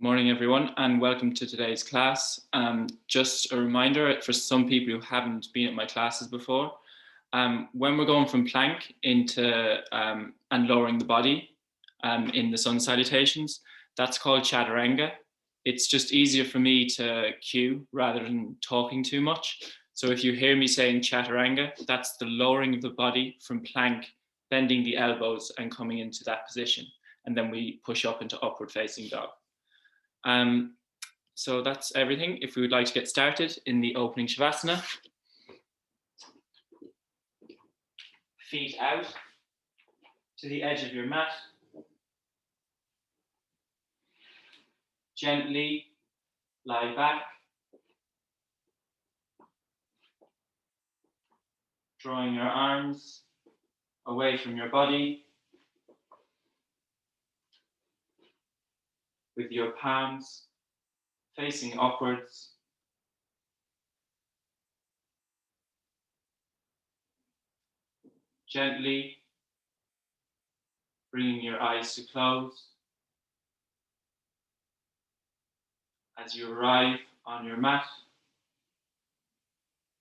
Morning, everyone, and welcome to today's class. Just a reminder for some people who haven't been at my classes before, when we're going from plank into and lowering the body in the sun salutations, that's called chaturanga. It's just easier for me to cue rather than talking too much. So if you hear me saying chaturanga, that's the lowering of the body from plank, bending the elbows and coming into that position. And then we push up into upward facing dog. So that's everything. If we would like to get started in the opening Shavasana, feet out to the edge of your mat. Gently lie back, drawing your arms away from your body with your palms facing upwards. Gently bringing your eyes to close as you arrive on your mat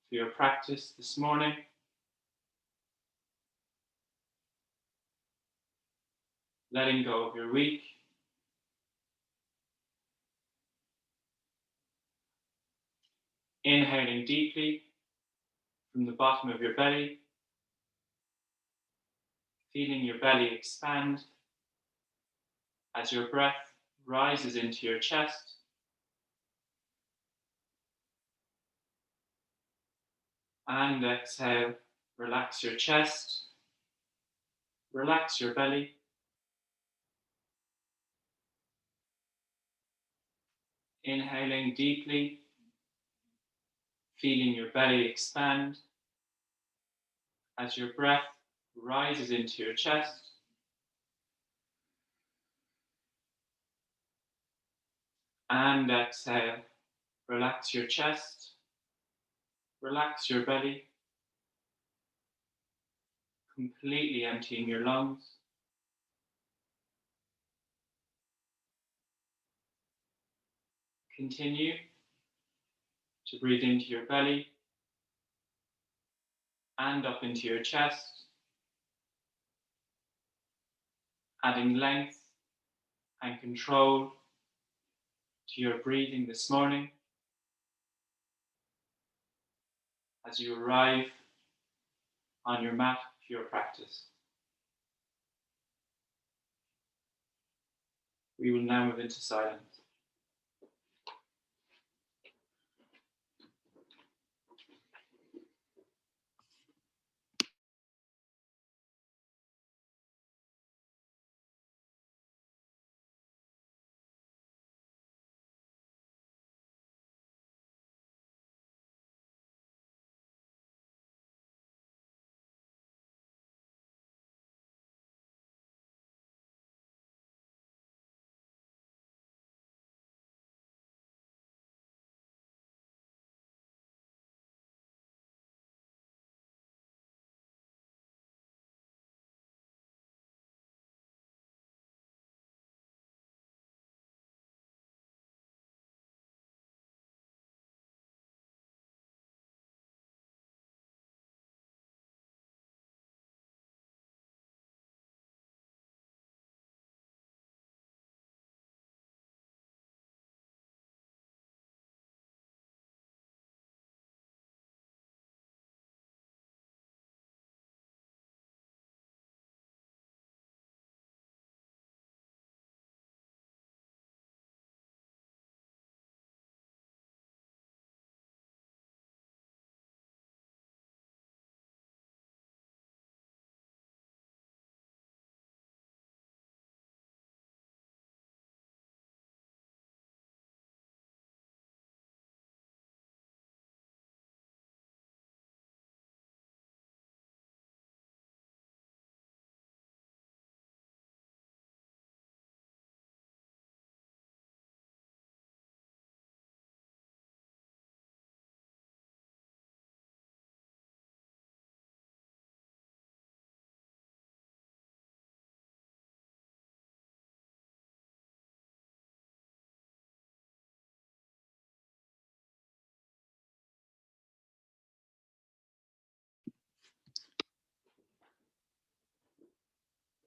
for your practice this morning. Letting go of your week. Inhaling deeply from the bottom of your belly, feeling your belly expand as your breath rises into your chest. And exhale, relax your chest, relax your belly. Inhaling deeply, feeling your belly expand as your breath rises into your chest. And exhale, relax your chest, relax your belly, completely emptying your lungs. Continue to breathe into your belly and up into your chest, adding length and control to your breathing this morning as you arrive on your mat for your practice. We will now move into silence.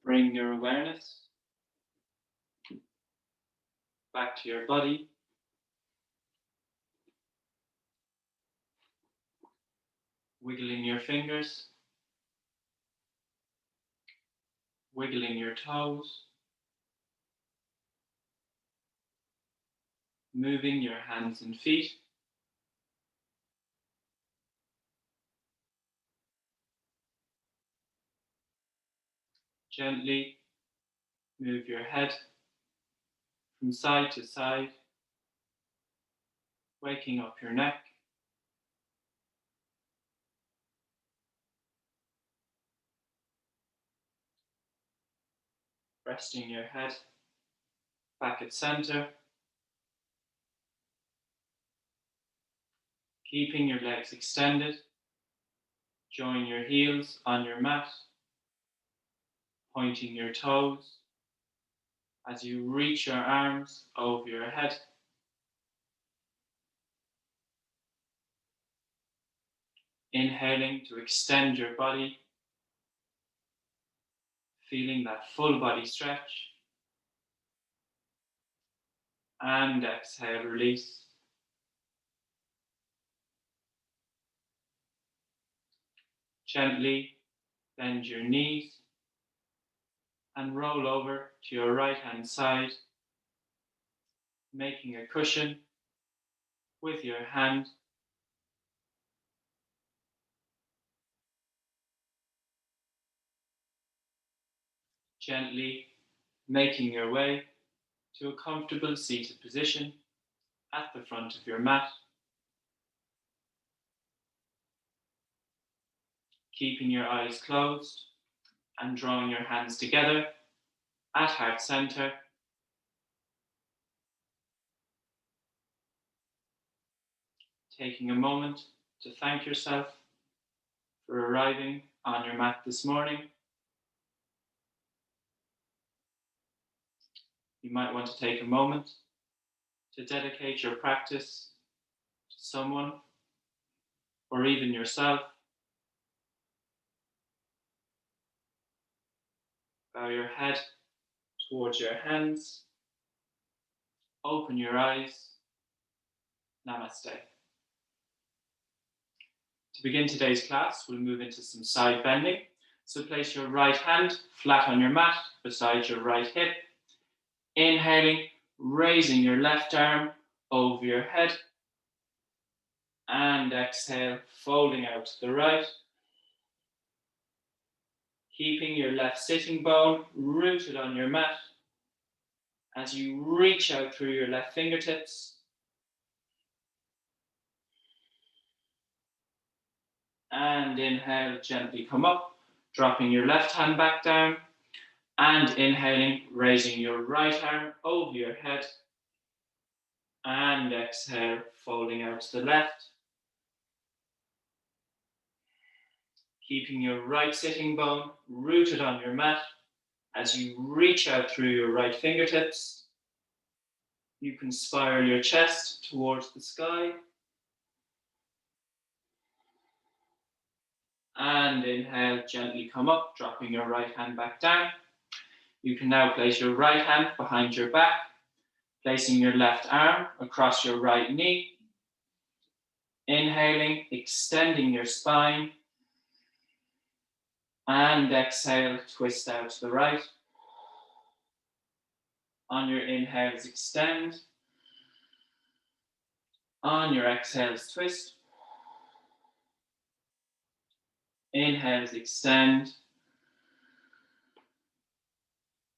Bring your awareness back to your body. Wiggling your fingers, wiggling your toes, moving your hands and feet. Gently move your head from side to side, waking up your neck. Resting your head back at center. Keeping your legs extended. Join your heels on your mat, pointing your toes as you reach your arms over your head. Inhaling to extend your body, feeling that full body stretch. And exhale, release. Gently bend your knees and roll over to your right hand side, making a cushion with your hand. Gently making your way to a comfortable seated position at the front of your mat. Keeping your eyes closed and drawing your hands together at heart center. Taking a moment to thank yourself for arriving on your mat this morning. You might want to take a moment to dedicate your practice to someone or even yourself. Bow your head towards your hands. Open your eyes. Namaste. To begin today's class, we'll move into some side bending. So place your right hand flat on your mat beside your right hip. Inhaling, raising your left arm over your head. And exhale, folding out to the right. Keeping your left sitting bone rooted on your mat as you reach out through your left fingertips. And inhale, gently come up, dropping your left hand back down. And inhaling, raising your right arm over your head. And exhale, folding out to the left. Keeping your right sitting bone rooted on your mat as you reach out through your right fingertips. You can spiral your chest towards the sky. And inhale, gently come up, dropping your right hand back down. You can now place your right hand behind your back, placing your left arm across your right knee. Inhaling, extending your spine. And exhale, twist out to the right. On your inhales, extend. On your exhales, twist. Inhales, extend.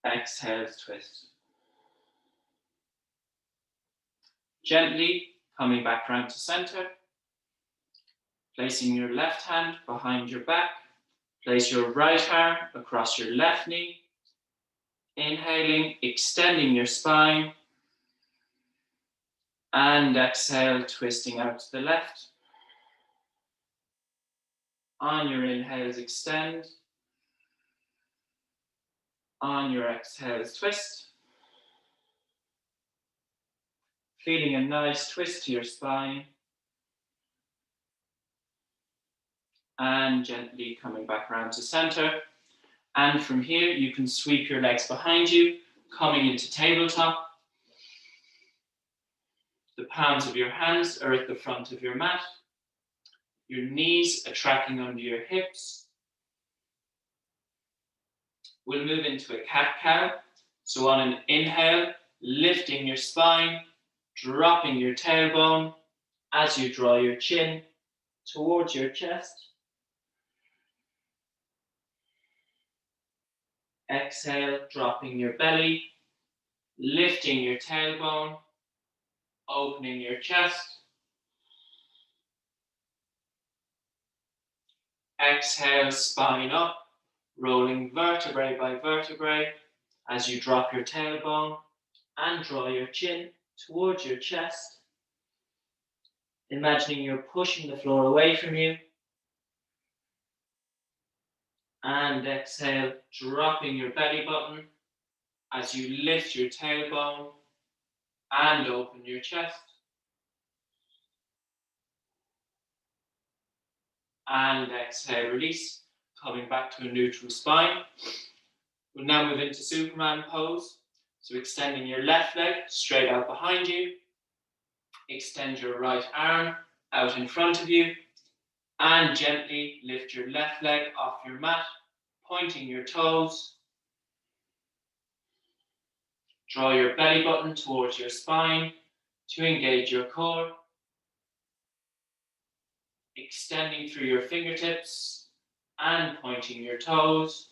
Exhales, twist. Gently coming back round to center. Placing your left hand behind your back. Place your right arm across your left knee. Inhaling, extending your spine. And exhale, twisting out to the left. On your inhales, extend. On your exhales, twist. Feeling a nice twist to your spine. And gently coming back around to center. And from here, you can sweep your legs behind you, coming into tabletop. The palms of your hands are at the front of your mat. Your knees are tracking under your hips. We'll move into a cat-cow. So on an inhale, lifting your spine, dropping your tailbone as you draw your chin towards your chest. Exhale, dropping your belly, lifting your tailbone, opening your chest. Exhale, spine up, rolling vertebrae by vertebrae as you drop your tailbone and draw your chin towards your chest. Imagining you're pushing the floor away from you. And exhale, dropping your belly button as you lift your tailbone and open your chest. And exhale, release, coming back to a neutral spine. We'll now move into Superman pose. So extending your left leg straight out behind you. Extend your right arm out in front of you. And gently lift your left leg off your mat, pointing your toes. Draw your belly button towards your spine to engage your core. Extending through your fingertips and pointing your toes.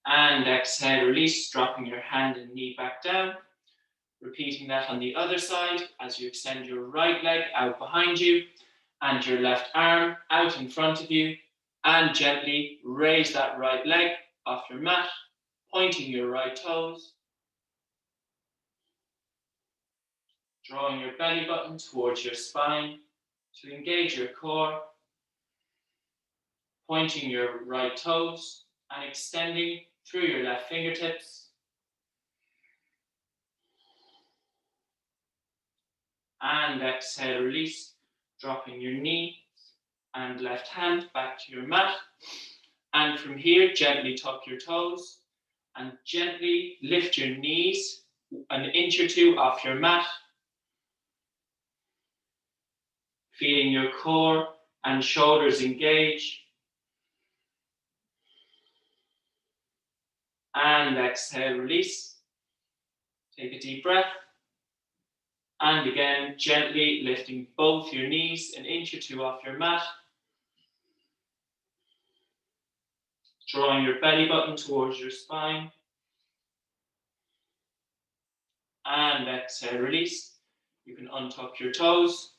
And exhale, release, dropping your hand and knee back down. Repeating that on the other side as you extend your right leg out behind you and your left arm out in front of you. And gently raise that right leg off your mat, pointing your right toes. Drawing your belly button towards your spine to engage your core. Pointing your right toes and extending through your left fingertips. And exhale, release, dropping your knee and left hand back to your mat. And from here, gently tuck your toes and gently lift your knees an inch or two off your mat. Feeling your core and shoulders engage. And exhale, release. Take a deep breath. And again, gently lifting both your knees an inch or two off your mat. Drawing your belly button towards your spine. And exhale, release. You can untuck your toes.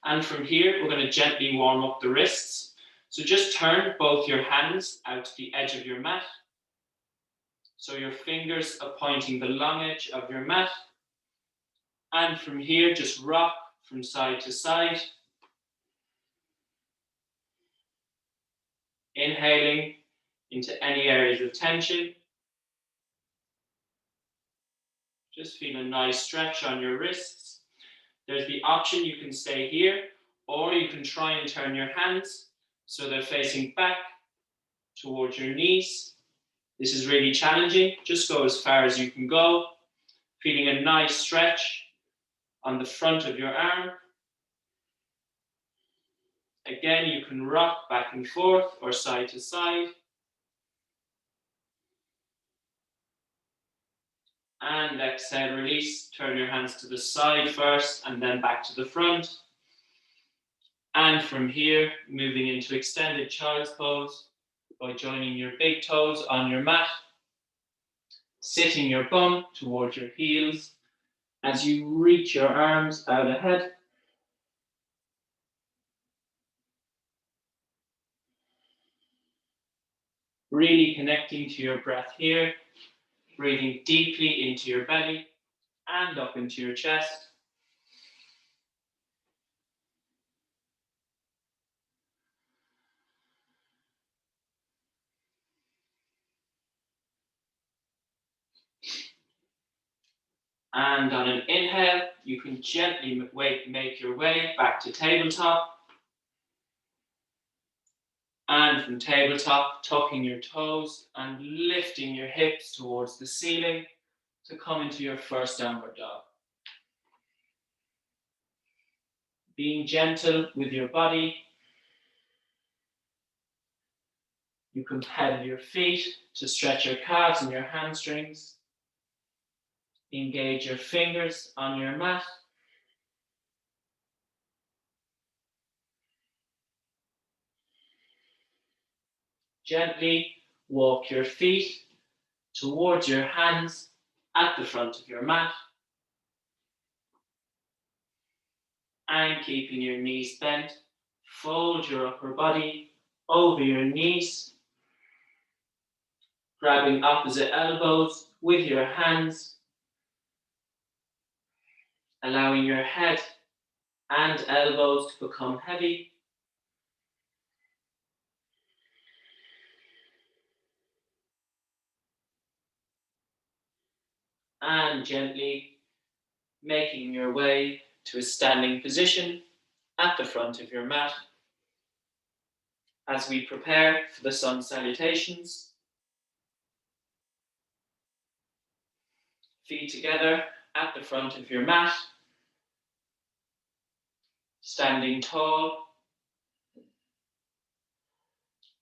And from here, we're going to gently warm up the wrists. So just turn both your hands out to the edge of your mat. So your fingers are pointing the long edge of your mat. And from here, just rock from side to side. Inhaling into any areas of tension. Just feel a nice stretch on your wrists. There's the option you can stay here, or you can try and turn your hands so they're facing back towards your knees. This is really challenging. Just go as far as you can go. Feeling a nice stretch on the front of your arm. Again, you can rock back and forth or side to side. And exhale, release. Turn your hands to the side first and then back to the front. And from here, moving into extended child's pose by joining your big toes on your mat, sitting your bum towards your heels as you reach your arms out ahead. Really connecting to your breath here, breathing deeply into your belly and up into your chest. And on an inhale, you can gently make your way back to tabletop. And from tabletop, tucking your toes and lifting your hips towards the ceiling to come into your first downward dog. Being gentle with your body, you can pedal your feet to stretch your calves and your hamstrings. Engage your fingers on your mat. Gently walk your feet towards your hands at the front of your mat. And keeping your knees bent, fold your upper body over your knees, grabbing opposite elbows with your hands, allowing your head and elbows to become heavy. And gently making your way to a standing position at the front of your mat as we prepare for the sun salutations. Feet together at the front of your mat, standing tall,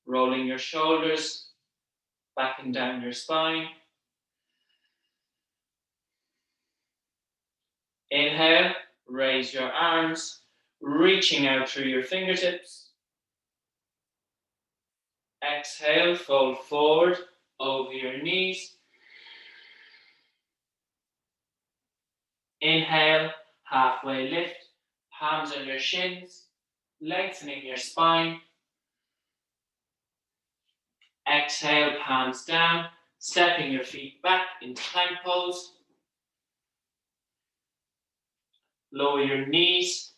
rolling your shoulders back and down your spine. Inhale, raise your arms, reaching out through your fingertips. Exhale, fold forward over your knees. Inhale, halfway lift, palms on your shins, lengthening your spine. Exhale, palms down, stepping your feet back into plank pose. Lower your knees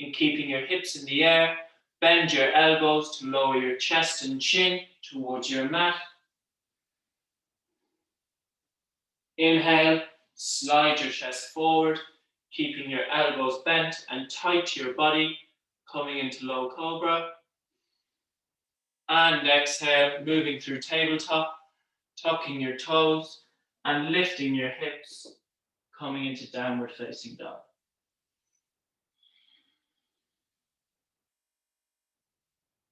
and keeping your hips in the air. Bend your elbows to lower your chest and chin towards your mat. Inhale, slide your chest forward, keeping your elbows bent and tight to your body, coming into low cobra. And exhale, moving through tabletop, tucking your toes and lifting your hips, coming into downward facing dog.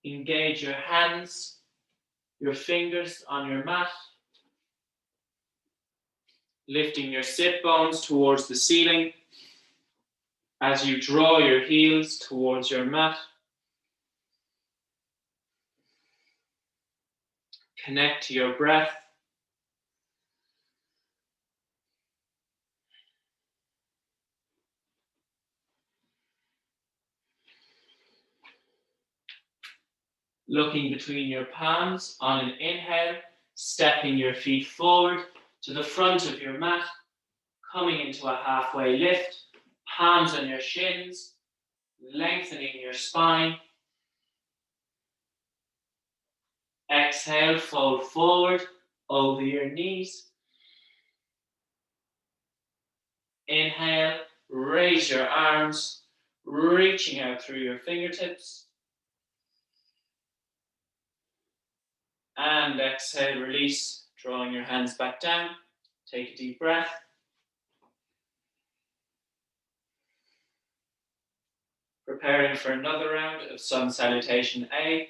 Engage your hands, your fingers on your mat, lifting your sit bones towards the ceiling as you draw your heels towards your mat. Connect to your breath. Looking between your palms on an inhale, stepping your feet forward to the front of your mat, coming into a halfway lift, palms on your shins, lengthening your spine. Exhale, fold forward over your knees. Inhale, raise your arms, reaching out through your fingertips. And exhale, release, drawing your hands back down. Take a deep breath. Preparing for another round of sun salutation A.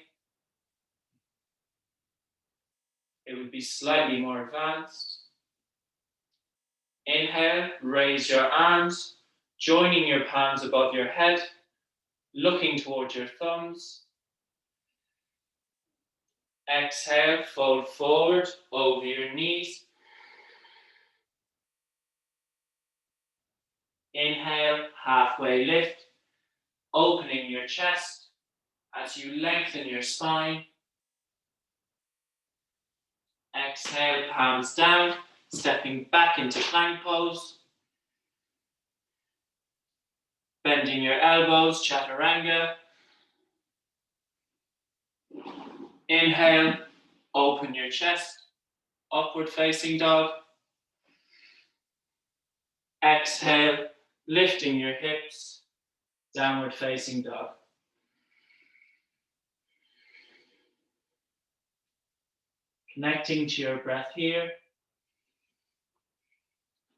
It would be slightly more advanced. Inhale, raise your arms, joining your palms above your head, looking towards your thumbs. Exhale, fold forward over your knees. Inhale, halfway lift, opening your chest as you lengthen your spine. Exhale, palms down, stepping back into plank pose. Bending your elbows, chaturanga. Inhale, open your chest, upward facing dog. Exhale, lifting your hips, downward facing dog. Connecting to your breath here.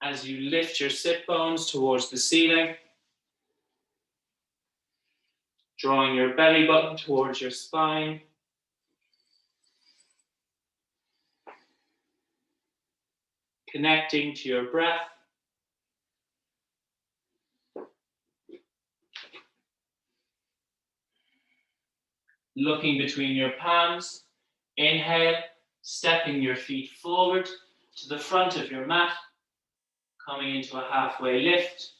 As you lift your sit bones towards the ceiling, drawing your belly button towards your spine. Connecting to your breath. Looking between your palms. Inhale, stepping your feet forward to the front of your mat, coming into a halfway lift,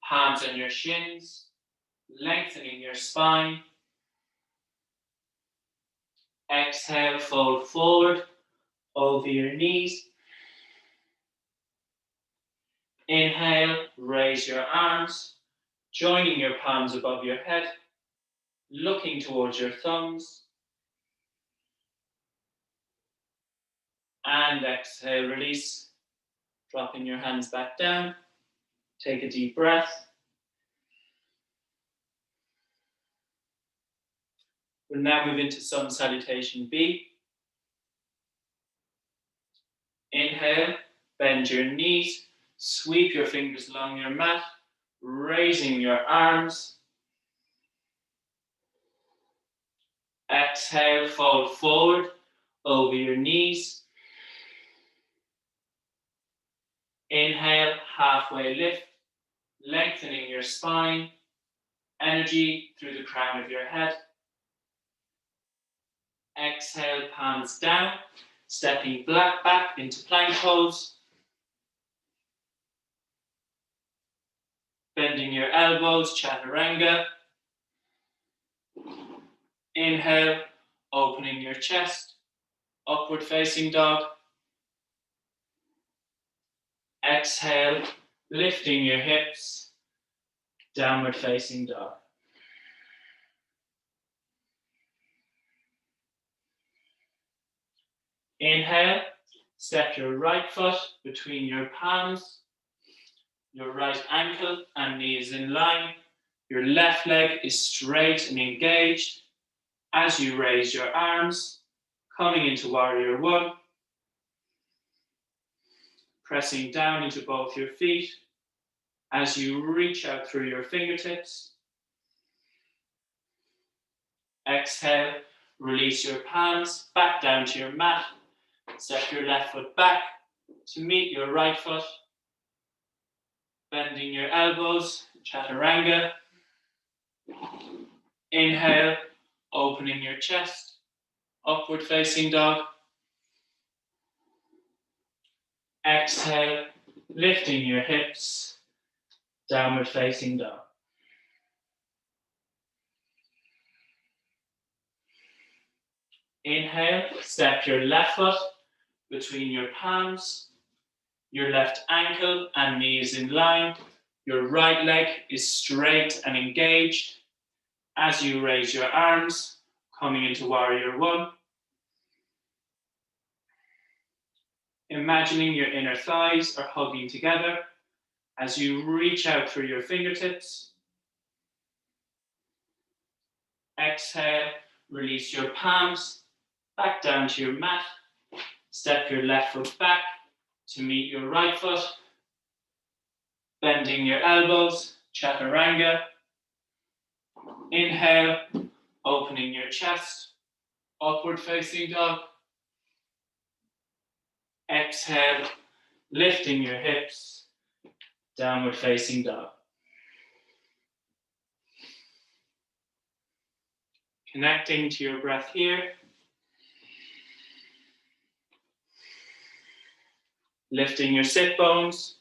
palms on your shins, lengthening your spine. Exhale, fold forward over your knees. Inhale, raise your arms, joining your palms above your head, looking towards your thumbs. And exhale, release, dropping your hands back down. Take a deep breath. We'll now move into Sun Salutation B. Inhale, bend your knees, sweep your fingers along your mat, raising your arms. Exhale, fold forward over your knees. Inhale, halfway lift, lengthening your spine, energy through the crown of your head. Exhale, palms down, stepping back into plank pose. Bending your elbows, chaturanga. Inhale, opening your chest, upward facing dog. Exhale, lifting your hips, downward facing dog. Inhale, step your right foot between your palms. Your right ankle and knee is in line. Your left leg is straight and engaged. As you raise your arms, coming into Warrior One. Pressing down into both your feet as you reach out through your fingertips. Exhale, release your palms back down to your mat. Step your left foot back to meet your right foot. Bending your elbows, chaturanga. Inhale, opening your chest, upward facing dog. Exhale, lifting your hips, downward facing dog. Inhale, step your left foot between your palms. Your left ankle and knee is in line. Your right leg is straight and engaged. As you raise your arms, coming into Warrior One. Imagining your inner thighs are hugging together as you reach out through your fingertips. Exhale, release your palms back down to your mat. Step your left foot back to meet your right foot. Bending your elbows, chaturanga. Inhale, opening your chest, upward facing dog. Exhale, lifting your hips, downward facing dog. Connecting to your breath here. Lifting your sit bones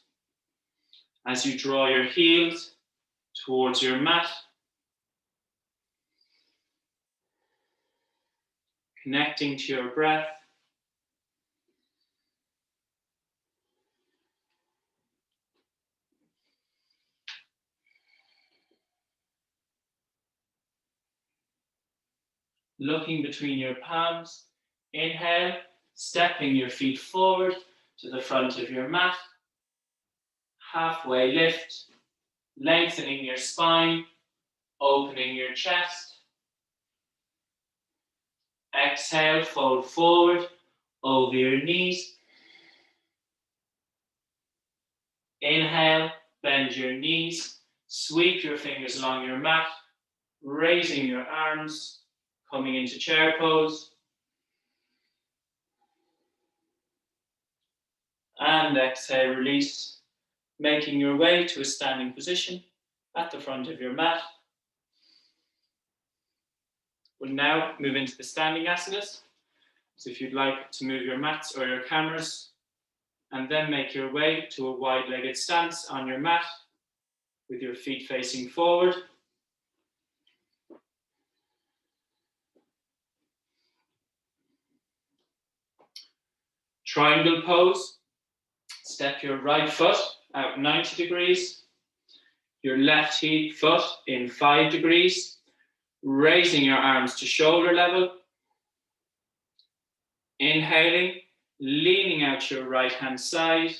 as you draw your heels towards your mat. Connecting to your breath. Looking between your palms. Inhale, stepping your feet forward to the front of your mat. Halfway lift, lengthening your spine, opening your chest. Exhale, fold forward over your knees. Inhale, bend your knees, sweep your fingers along your mat, raising your arms, coming into chair pose. And exhale, release, making your way to a standing position at the front of your mat. We'll now move into the standing asanas. So if you'd like to move your mats or your cameras, and then make your way to a wide-legged stance on your mat with your feet facing forward. Triangle pose. Step your right foot out 90 degrees, your left foot in 5 degrees, raising your arms to shoulder level. Inhaling, leaning out your right hand side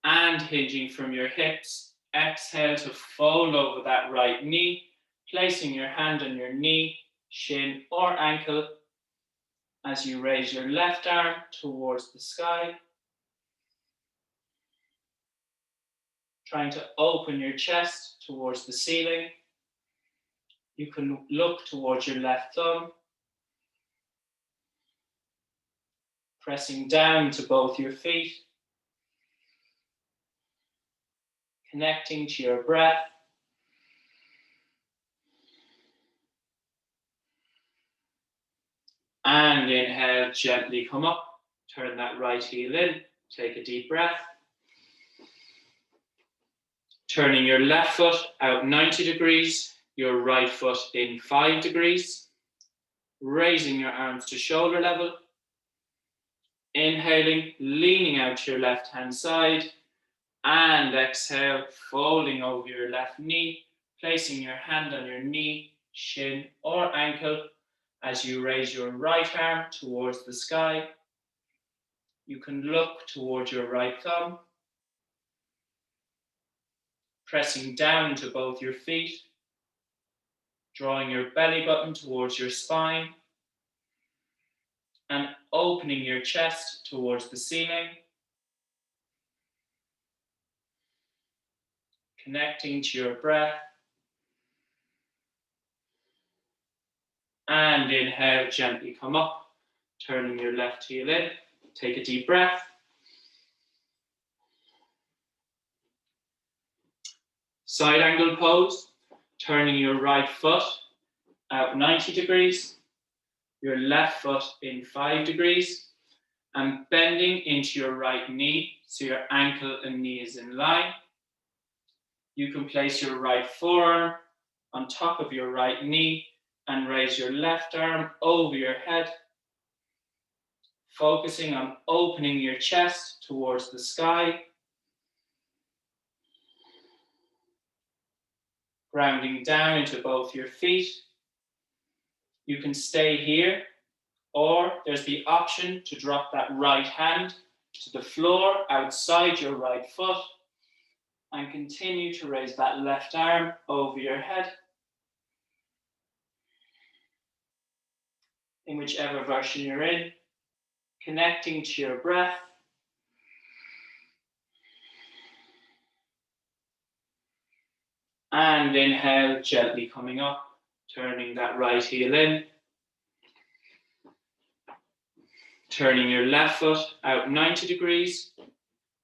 and hinging from your hips. Exhale to fold over that right knee, placing your hand on your knee, shin or ankle as you raise your left arm towards the sky. Trying to open your chest towards the ceiling. You can look towards your left thumb. Pressing down to both your feet. Connecting to your breath. And inhale, gently come up. Turn that right heel in. Take a deep breath. Turning your left foot out 90 degrees, your right foot in 5 degrees. Raising your arms to shoulder level. Inhaling, leaning out to your left hand side. And exhale, folding over your left knee, placing your hand on your knee, shin or ankle as you raise your right arm towards the sky. You can look towards your right thumb. Pressing down into both your feet, drawing your belly button towards your spine, and opening your chest towards the ceiling. Connecting to your breath. And inhale, gently come up, turning your left heel in. Take a deep breath. Side angle pose, turning your right foot out 90 degrees, your left foot in 5 degrees, and bending into your right knee so your ankle and knee is in line. You can place your right forearm on top of your right knee and raise your left arm over your head, focusing on opening your chest towards the sky. Grounding down into both your feet. You can stay here, or there's the option to drop that right hand to the floor outside your right foot and continue to raise that left arm over your head. In whichever version you're in, connecting to your breath. And inhale, gently coming up, turning that right heel in. Turning your left foot out 90 degrees,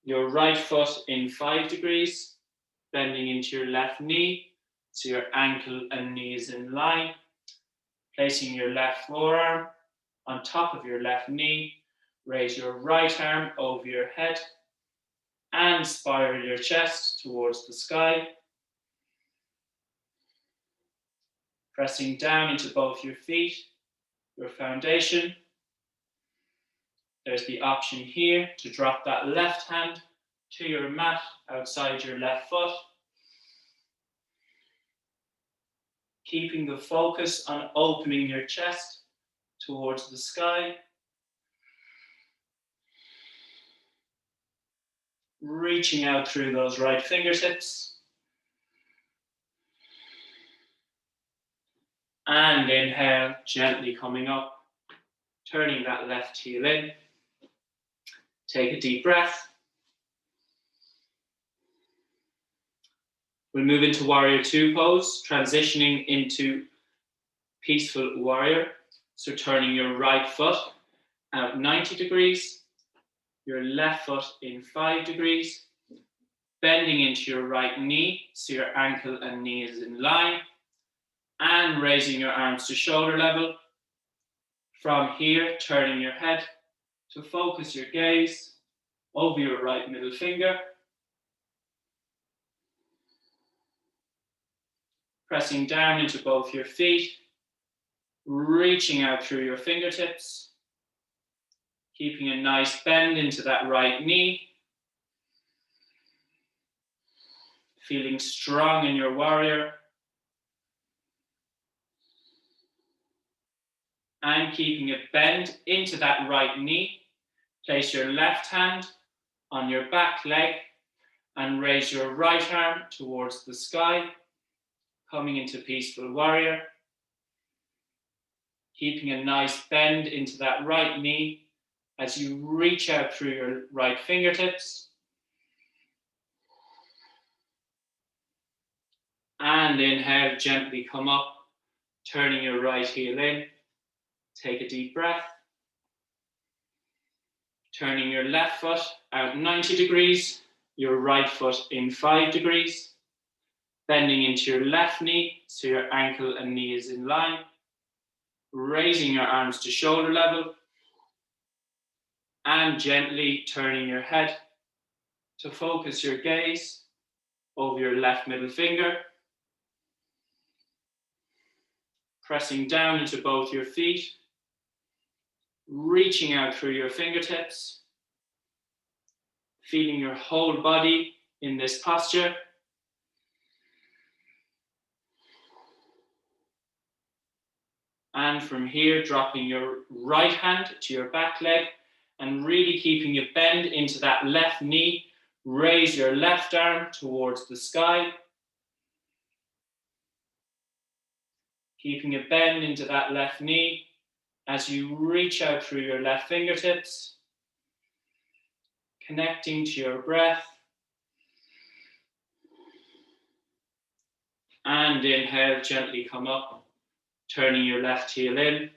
your right foot in 5 degrees, bending into your left knee so your ankle and knee is in line. Placing your left forearm on top of your left knee, raise your right arm over your head and spiral your chest towards the sky. Pressing down into both your feet, your foundation. There's the option here to drop that left hand to your mat outside your left foot. Keeping the focus on opening your chest towards the sky. Reaching out through those right fingertips. And inhale, gently coming up, turning that left heel in. Take a deep breath. We'll move into Warrior Two pose, transitioning into Peaceful Warrior. So turning your right foot out 90 degrees, your left foot in 5 degrees, bending into your right knee so your ankle and knee is in line, and raising your arms to shoulder level. From here, turning your head to focus your gaze over your right middle finger, pressing down into both your feet, reaching out through your fingertips, keeping a nice bend into that right knee, feeling strong in your warrior, and keeping a bend into that right knee. Place your left hand on your back leg and raise your right arm towards the sky, coming into Peaceful Warrior. Keeping a nice bend into that right knee as you reach out through your right fingertips. And inhale, gently come up, turning your right heel in. Take a deep breath. Turning your left foot out 90 degrees, your right foot in 5 degrees. Bending into your left knee so your ankle and knee is in line. Raising your arms to shoulder level. And gently turning your head to focus your gaze over your left middle finger. Pressing down into both your feet. Reaching out through your fingertips. Feeling your whole body in this posture. And from here, dropping your right hand to your back leg and really keeping a bend into that left knee. Raise your left arm towards the sky. Keeping a bend into that left knee as you reach out through your left fingertips. Connecting to your breath. And inhale, gently come up, turning your left heel in.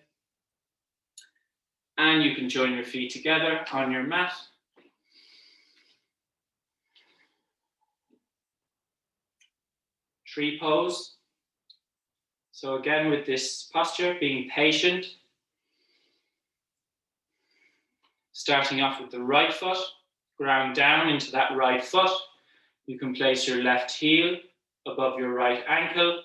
And you can join your feet together on your mat. Tree pose. So again, with this posture, being patient. Starting off with the right foot, ground down into that right foot. You can place your left heel above your right ankle,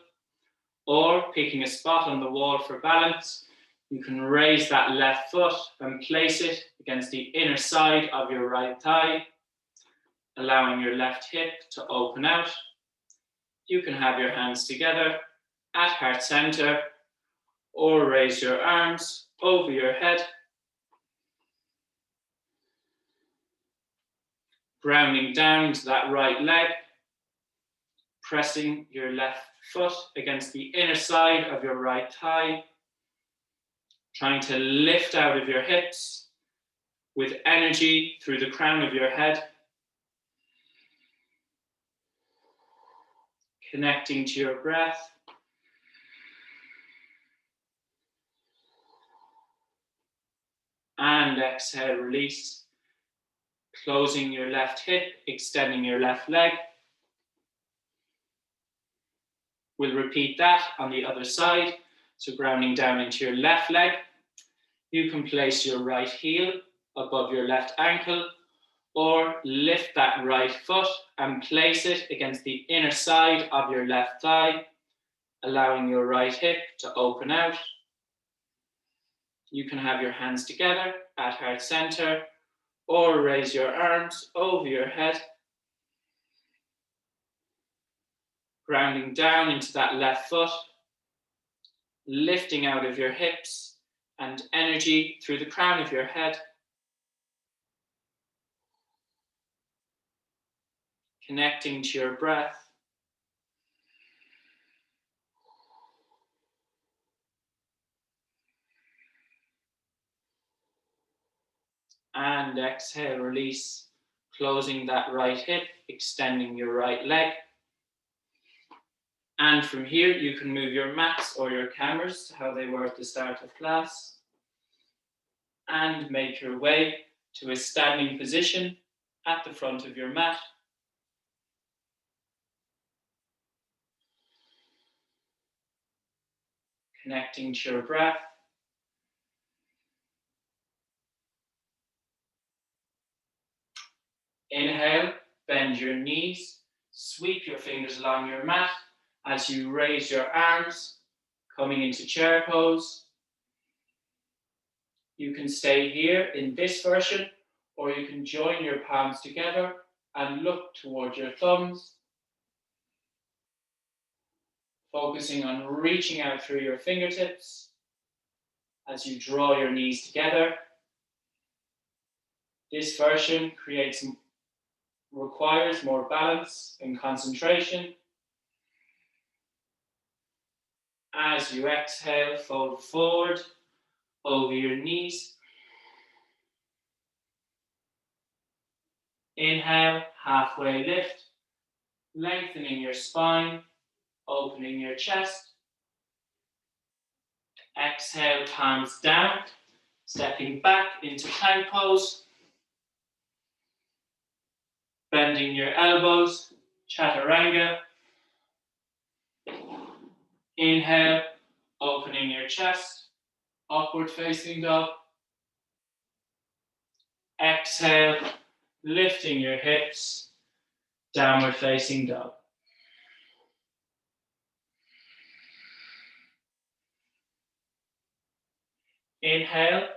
or picking a spot on the wall for balance, you can raise that left foot and place it against the inner side of your right thigh, allowing your left hip to open out. You can have your hands together at heart center, or raise your arms over your head. Grounding down to that right leg, pressing your left foot against the inner side of your right thigh, trying to lift out of your hips with energy through the crown of your head, connecting to your breath. And exhale, release. Closing your left hip, extending your left leg. We'll repeat that on the other side. So grounding down into your left leg. You can place your right heel above your left ankle, or lift that right foot and place it against the inner side of your left thigh, allowing your right hip to open out. You can have your hands together at heart center, or raise your arms over your head. Grounding down into that left foot, lifting out of your hips and energy through the crown of your head. Connecting to your breath. And exhale, release, closing that right hip, extending your right leg. And from here, you can move your mats or your cameras to how they were at the start of class. And make your way to a standing position at the front of your mat. Connecting to your breath. Inhale, bend your knees, sweep your fingers along your mat as you raise your arms, coming into chair pose. You can stay here in this version, or you can join your palms together and look towards your thumbs, focusing on reaching out through your fingertips as you draw your knees together. This version requires more balance and concentration. As you exhale, fold forward over your knees. Inhale, halfway lift, lengthening your spine, opening your chest. Exhale, palms down, stepping back into plank pose. Bending your elbows, chaturanga. Inhale, opening your chest, upward facing dog. Exhale, lifting your hips, downward facing dog. Inhale,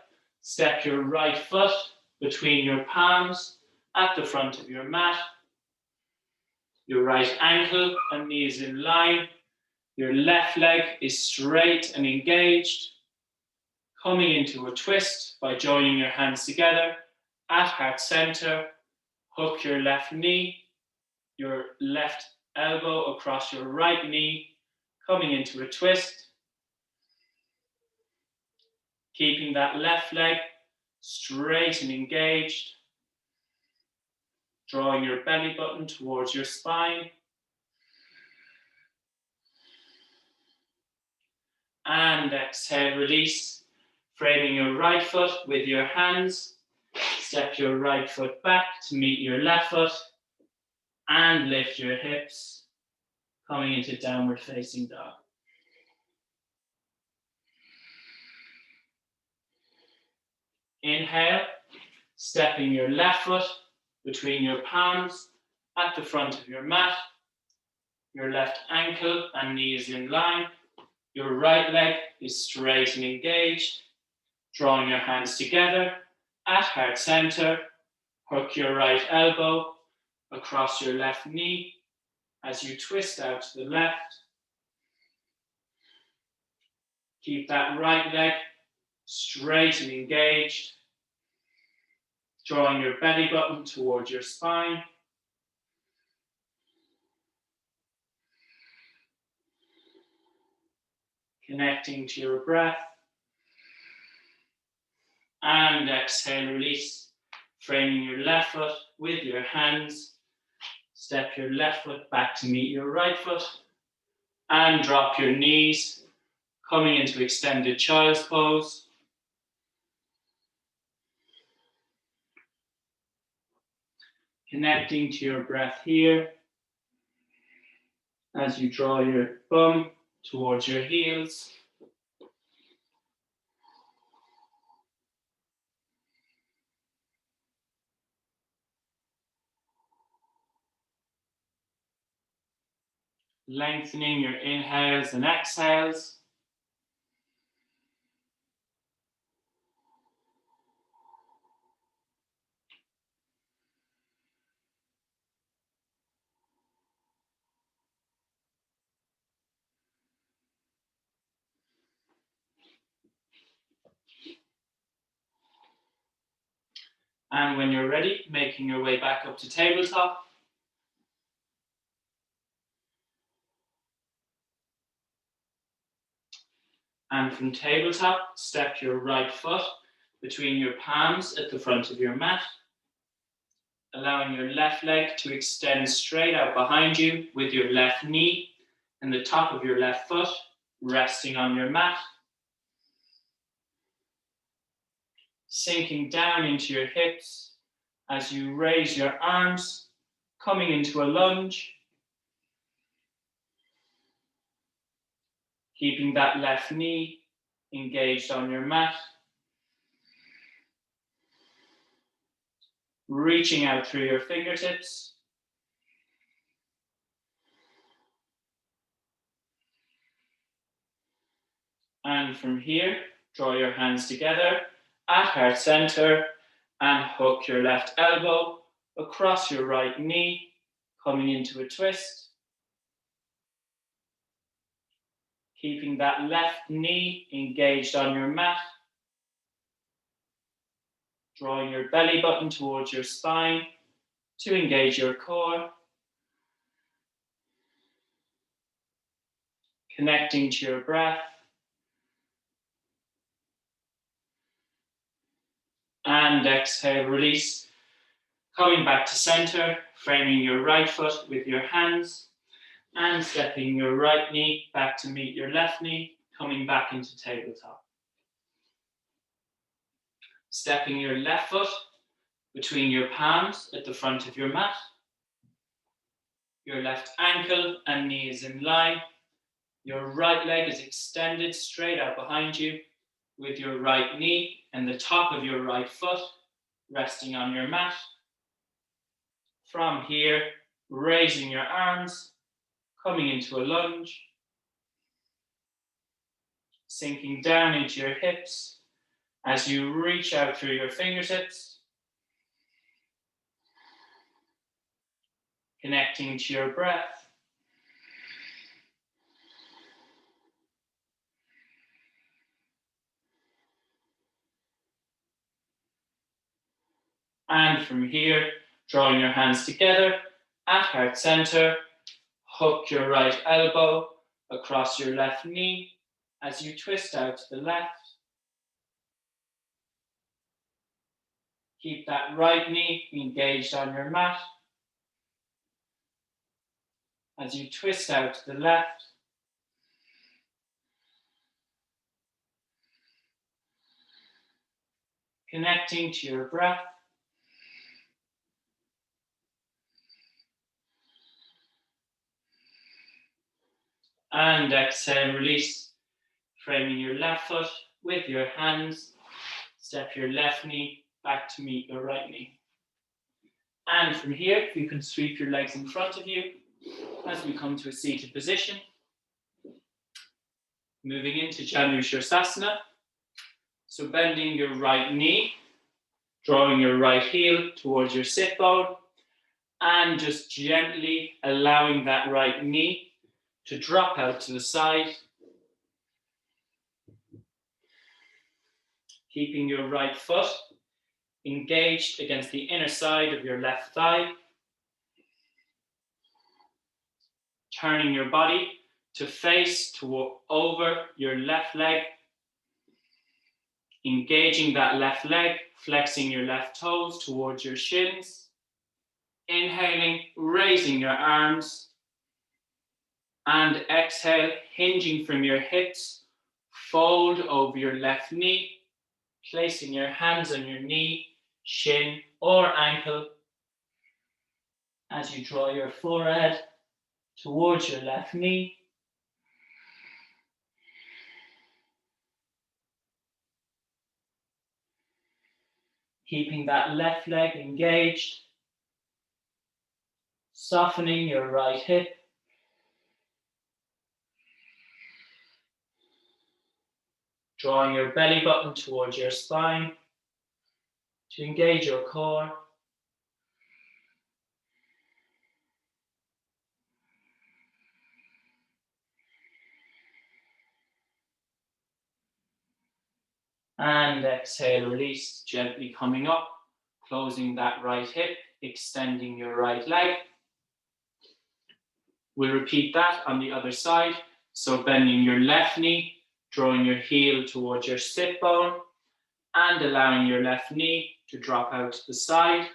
step your right foot between your palms at the front of your mat. Your right ankle and knee is in line. Your left leg is straight and engaged. Coming into a twist by joining your hands together at heart center. Hook your left knee, your left elbow across your right knee, coming into a twist. Keeping that left leg straight and engaged. Drawing your belly button towards your spine. And exhale, release. Framing your right foot with your hands. Step your right foot back to meet your left foot. And lift your hips. Coming into downward facing dog. Inhale, stepping your left foot between your palms at the front of your mat. Your left ankle and knee is in line. Your right leg is straight and engaged. Drawing your hands together at heart center. Hook your right elbow across your left knee as you twist out to the left. Keep that right leg straight and engaged. Drawing your belly button towards your spine. Connecting to your breath. And exhale, release. Framing your left foot with your hands. Step your left foot back to meet your right foot. And drop your knees, coming into extended child's pose. Connecting to your breath here. As you draw your bum towards your heels. Lengthening your inhales and exhales. And when you're ready, making your way back up to tabletop. And from tabletop, step your right foot between your palms at the front of your mat, allowing your left leg to extend straight out behind you with your left knee and the top of your left foot resting on your mat. Sinking down into your hips as you raise your arms, coming into a lunge. Keeping that left knee engaged on your mat. Reaching out through your fingertips. And from here, draw your hands together at heart center and hook your left elbow across your right knee, coming into a twist. Keeping that left knee engaged on your mat. Drawing your belly button towards your spine to engage your core. Connecting to your breath. And exhale, release. Coming back to center, framing your right foot with your hands and stepping your right knee back to meet your left knee, coming back into tabletop. Stepping your left foot between your palms at the front of your mat. Your left ankle and knee is in line. Your right leg is extended straight out behind you with your right knee and the top of your right foot resting on your mat. From here, raising your arms, coming into a lunge, sinking down into your hips as you reach out through your fingertips, connecting to your breath. And from here, drawing your hands together at heart center, hook your right elbow across your left knee as you twist out to the left. Keep that right knee engaged on your mat as you twist out to the left. Connecting to your breath. And exhale, release. Framing your left foot with your hands. Step your left knee back to meet your right knee. And from here, you can sweep your legs in front of you as we come to a seated position. Moving into Janushirasana. So bending your right knee, drawing your right heel towards your sit bone, and just gently allowing that right knee to drop out to the side. Keeping your right foot engaged against the inner side of your left thigh. Turning your body to face over your left leg. Engaging that left leg, flexing your left toes towards your shins. Inhaling, raising your arms. And exhale, hinging from your hips, fold over your left knee, placing your hands on your knee, shin, or ankle as you draw your forehead towards your left knee. Keeping that left leg engaged, softening your right hip. Drawing your belly button towards your spine to engage your core. And exhale, release, gently coming up, closing that right hip, extending your right leg. We'll repeat that on the other side. So bending your left knee, drawing your heel towards your sit bone, and allowing your left knee to drop out to the side.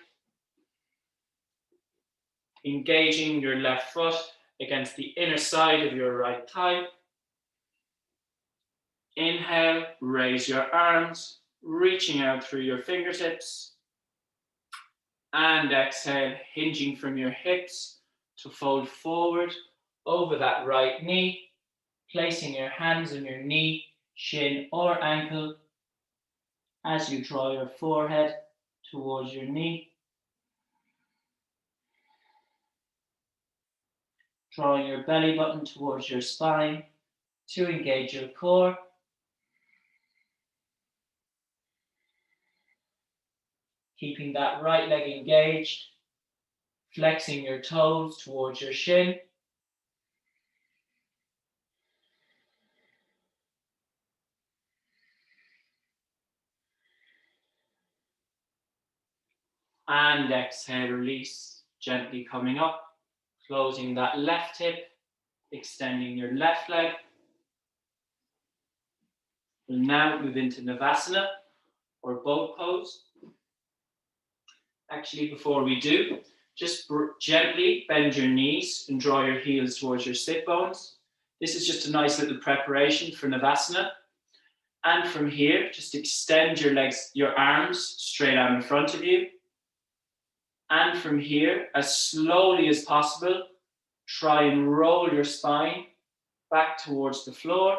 Engaging your left foot against the inner side of your right thigh. Inhale, raise your arms, reaching out through your fingertips. And exhale, hinging from your hips to fold forward over that right knee, placing your hands on your knee, shin or ankle as you draw your forehead towards your knee. Drawing your belly button towards your spine to engage your core. Keeping that right leg engaged, flexing your toes towards your shin. And exhale, release, gently coming up, closing that left hip, extending your left leg. We'll now move into Navasana, or boat pose. Actually, before we do, just gently bend your knees and draw your heels towards your sit bones. This is just a nice little preparation for Navasana. And from here, just extend your legs, your arms straight out in front of you. And from here, as slowly as possible, try and roll your spine back towards the floor.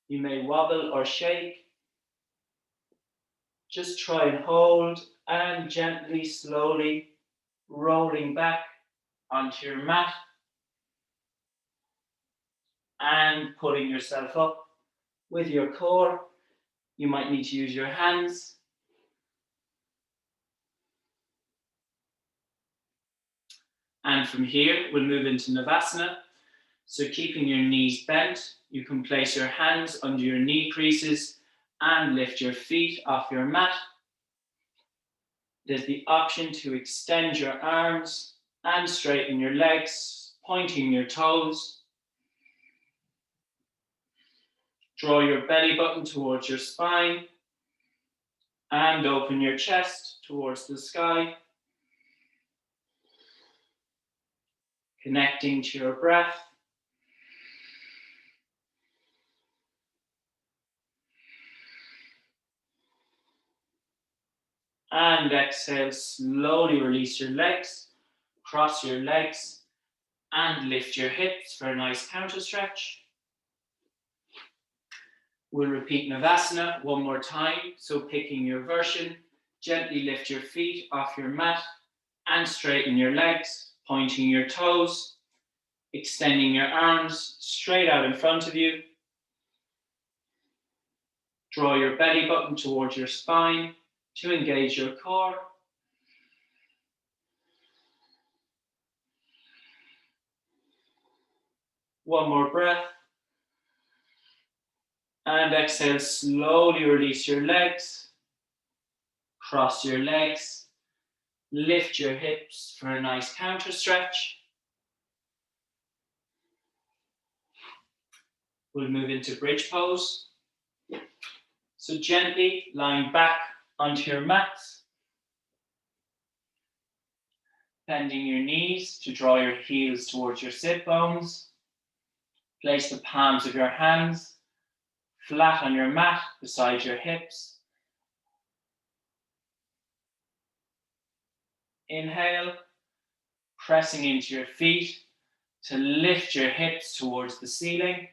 You may wobble or shake. Just try and hold and gently, slowly rolling back onto your mat and pulling yourself up with your core. You might need to use your hands. And from here, we'll move into Navasana. So keeping your knees bent, you can place your hands under your knee creases and lift your feet off your mat. There's the option to extend your arms and straighten your legs, pointing your toes. Draw your belly button towards your spine and open your chest towards the sky. Connecting to your breath. And exhale, slowly release your legs, cross your legs, and lift your hips for a nice counter stretch. We'll repeat Navasana one more time. So picking your version, gently lift your feet off your mat and straighten your legs, pointing your toes, extending your arms straight out in front of you. Draw your belly button towards your spine to engage your core. One more breath. And exhale, slowly release your legs. Cross your legs. Lift your hips for a nice counter stretch. We'll move into bridge pose. So gently lying back onto your mats. Bending your knees to draw your heels towards your sit bones. Place the palms of your hands flat on your mat beside your hips. Inhale, pressing into your feet to lift your hips towards the ceiling.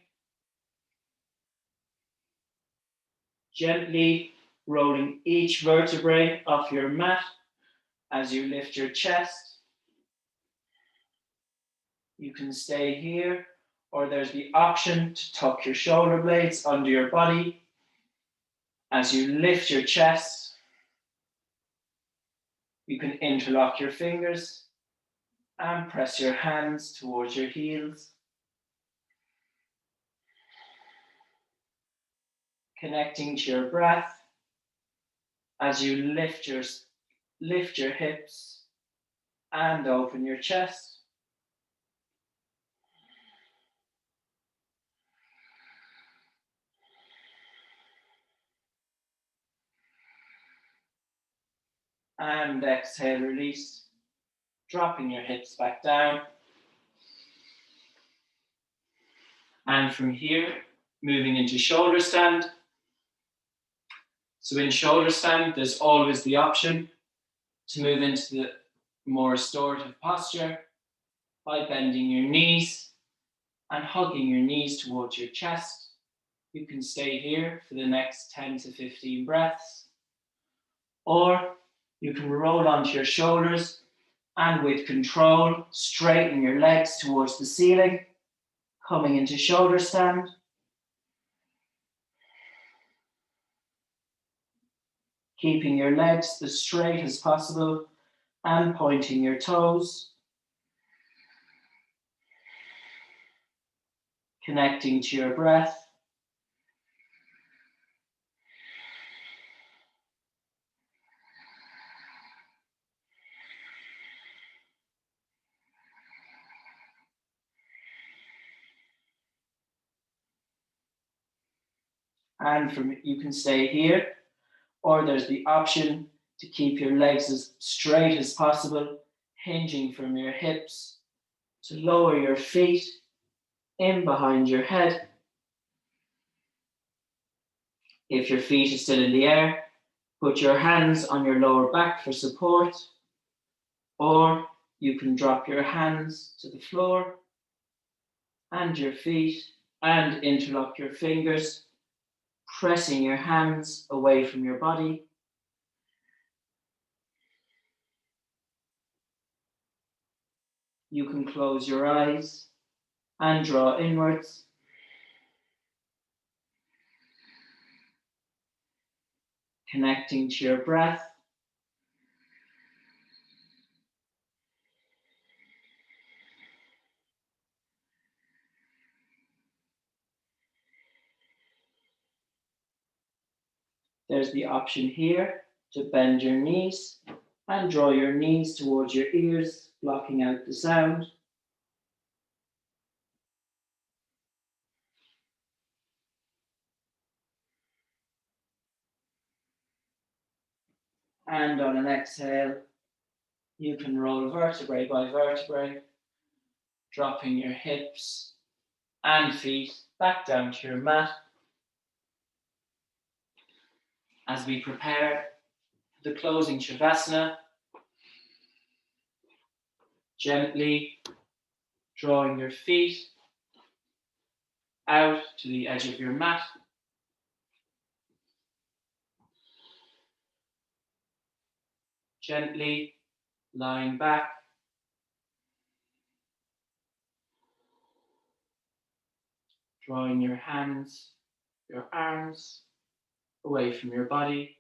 Gently rolling each vertebrae off your mat as you lift your chest. You can stay here, or there's the option to tuck your shoulder blades under your body as you lift your chest. You can interlock your fingers and press your hands towards your heels. Connecting to your breath as you lift your hips and open your chest. And exhale, release, dropping your hips back down. And from here, moving into shoulder stand. So in shoulder stand, there's always the option to move into the more restorative posture by bending your knees and hugging your knees towards your chest. You can stay here for the next 10 to 15 breaths, or you can roll onto your shoulders and with control, straighten your legs towards the ceiling, coming into shoulder stand. Keeping your legs as straight as possible and pointing your toes. Connecting to your breath. And you can stay here, or there's the option to keep your legs as straight as possible, hinging from your hips, to lower your feet in behind your head. If your feet are still in the air, put your hands on your lower back for support, or you can drop your hands to the floor and your feet and interlock your fingers, pressing your hands away from your body. You can close your eyes and draw inwards. Connecting to your breath. There's the option here to bend your knees and draw your knees towards your ears, blocking out the sound. And on an exhale, you can roll vertebrae by vertebrae, dropping your hips and feet back down to your mat as we prepare for the closing Shavasana. Gently drawing your feet out to the edge of your mat. Gently lying back. Drawing your hands, your arms away from your body,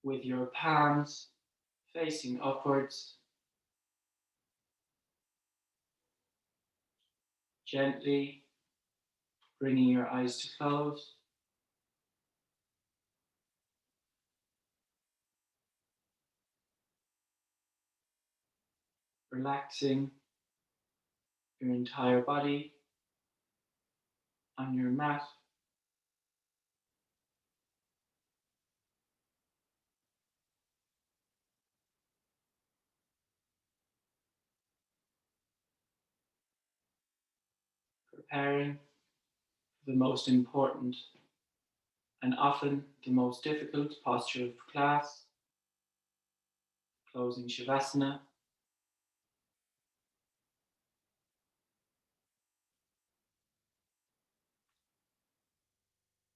with your palms facing upwards. Gently bringing your eyes to close. Relaxing your entire body on your mat. Preparing for the most important and often the most difficult posture of class, closing Shavasana.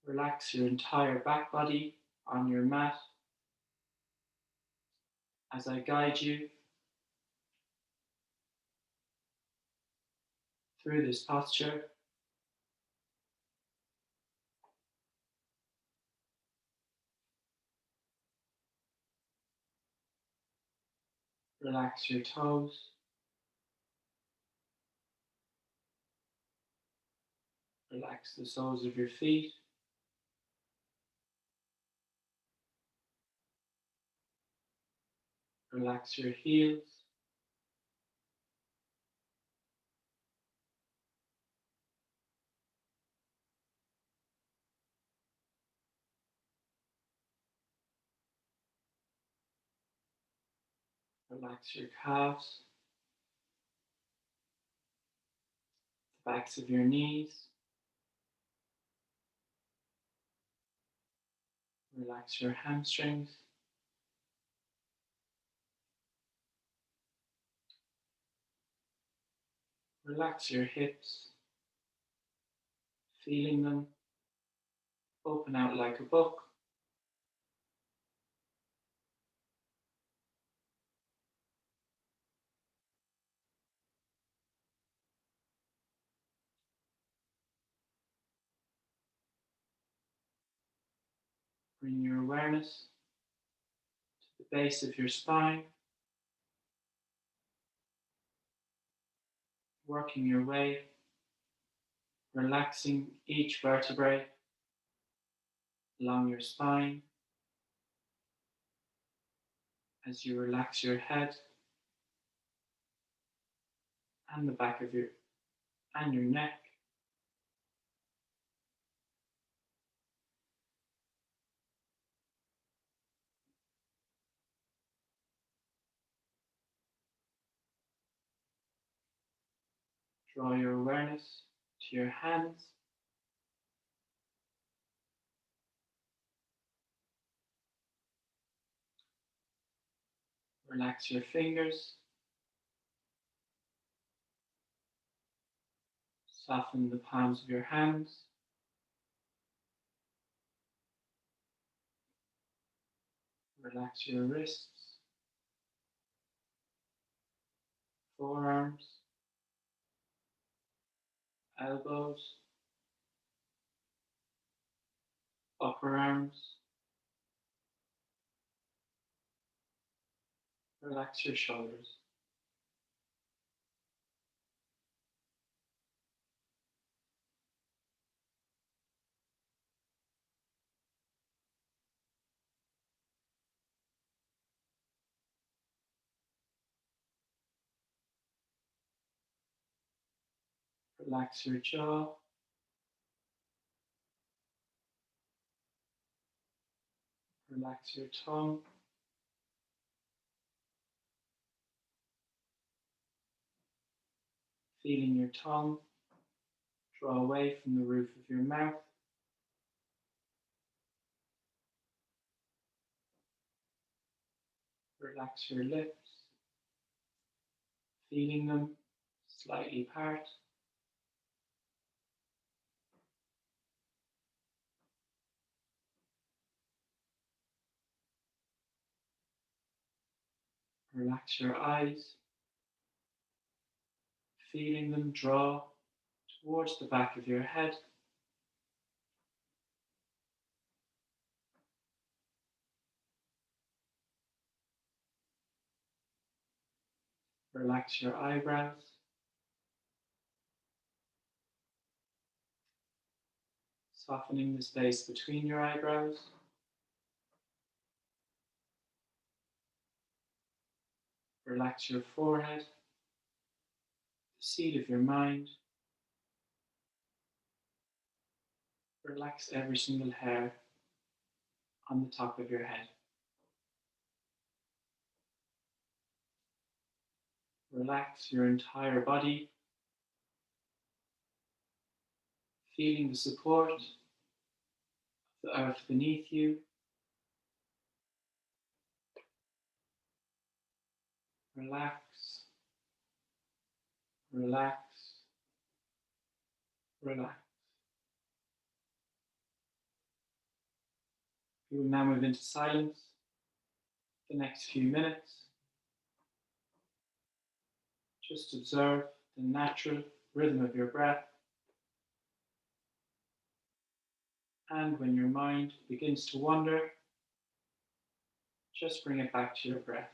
Relax your entire back body on your mat as I guide you through this posture. Relax your toes. Relax the soles of your feet. Relax your heels. Relax your calves, the backs of your knees. Relax your hamstrings. Relax your hips, feeling them open out like a book. Bring your awareness to the base of your spine, working your way, relaxing each vertebrae along your spine as you relax your head and the back of your neck. Draw your awareness to your hands. Relax your fingers. Soften the palms of your hands. Relax your wrists, forearms, elbows, upper arms. Relax your shoulders. Relax your jaw. Relax your tongue. Feeling your tongue draw away from the roof of your mouth. Relax your lips, feeling them slightly apart. Relax your eyes, feeling them draw towards the back of your head. Relax your eyebrows, softening the space between your eyebrows. Relax your forehead, the seat of your mind. Relax every single hair on the top of your head. Relax your entire body, feeling the support of the earth beneath you. Relax, relax, relax. We will now move into silence the next few minutes. Just observe the natural rhythm of your breath. And when your mind begins to wander, just bring it back to your breath.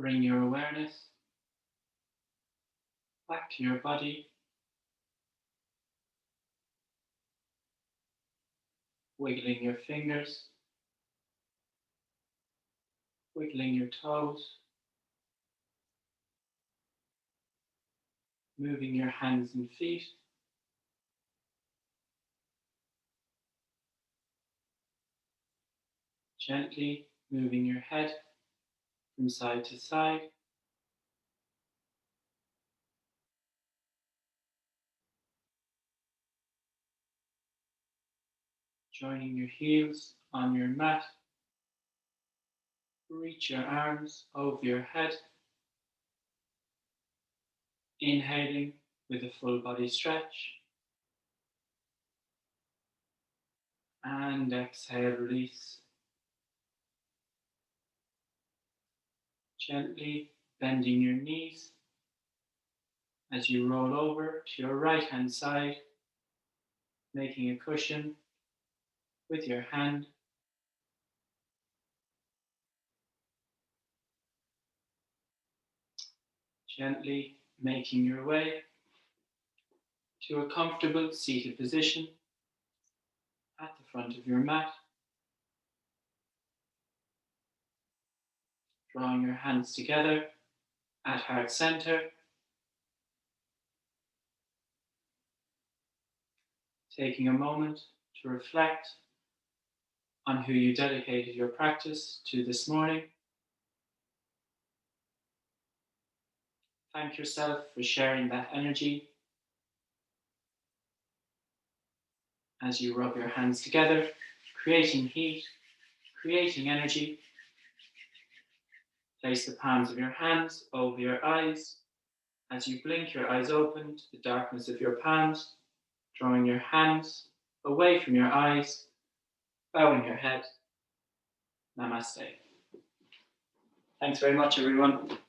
Bring your awareness back to your body, wiggling your fingers, wiggling your toes, moving your hands and feet, gently moving your head from side to side, joining your heels on your mat. Reach your arms over your head, inhaling with a full body stretch, and exhale, release. Gently bending your knees as you roll over to your right hand side, making a cushion with your hand. Gently making your way to a comfortable seated position at the front of your mat. Drawing your hands together at heart center. Taking a moment to reflect on who you dedicated your practice to this morning. Thank yourself for sharing that energy as you rub your hands together, creating heat, creating energy. Place the palms of your hands over your eyes as you blink your eyes open to the darkness of your palms, drawing your hands away from your eyes, bowing your head. Namaste. Thanks very much, everyone.